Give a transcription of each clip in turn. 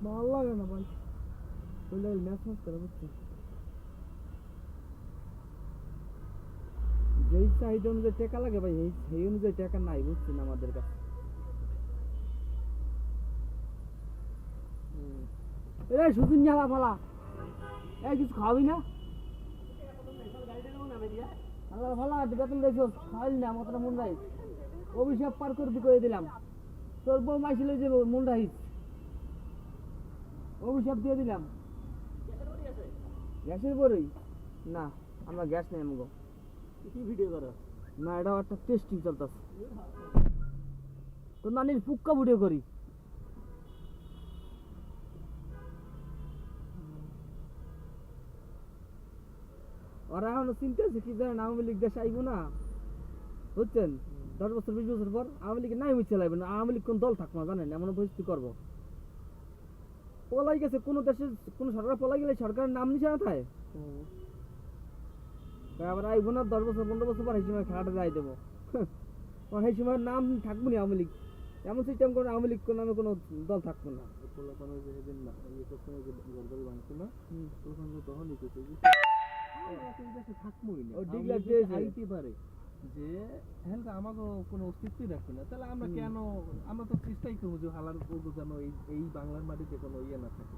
ভালো লাগে না ভাই, ওই ম্যাচ ম্যাচ করে বুঝছো, যেই চাহিদা অনুযায়ী টাকা লাগে ভাই সেই অনুযায়ী টাকা নাই বুঝছেন আমাদের কাছে। এই সুদিন জ্বালা ফালা, এই কিছু খাওয়াবি না? আল্লাহ ভালো বেতন দিয়েছো, খাওয়াইলি না আমার মন রাইস, অভিশাপ পার করবি করে দিলাম, তোর বউ মাইছিল যে মন রাইস, অভিশাপ দিয়ে দিলাম। গ্যাসের পরেই না, আমরা গ্যাস নেই আমগো। কি ভিডিও করো? না এটা একটা টেস্টিং চলতেছে, তো নানির ফুক্কা ভিডিও করি। ওরা এখনো চিন্তা আছে কি জানেন, আওয়ামী লীগ দেশে আইব না বুঝছেন, 10 বছর 20 বছর পর আওয়ামী লীগের নাই হইতে লাগবে না, আওয়ামী লীগ কোন দল থাকবো না জানেন, এমন পরিস্থিতি করবো। পলাই গেছে কোন দেশে, কোন সরকার পলাই গেলে সরকারের নাম নিশানা থাকে, আবার আইব না 10 বছর 15 বছর পর এই সময় খেলাটা যাই দেবো, সেই সময় নাম থাকবো না আওয়ামী লীগ, এমন সিস্টেম করে আওয়ামী লীগ নামে কোনো দল থাকবো না। যে হ্যাঁ আমাকে কোনো অস্তিত্বই রাখবে না, তাহলে আমরা কেন, আমরা তো চেষ্টাই করবো যে হালার করবো যেন এই বাংলার মাটিতে কোনো ইয়ে না থাকে।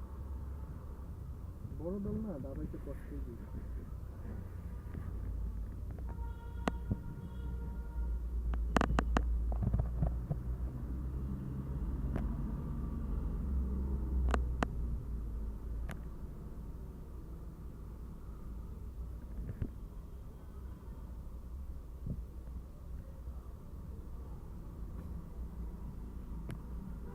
বড় দল না দাদা একটু কষ্ট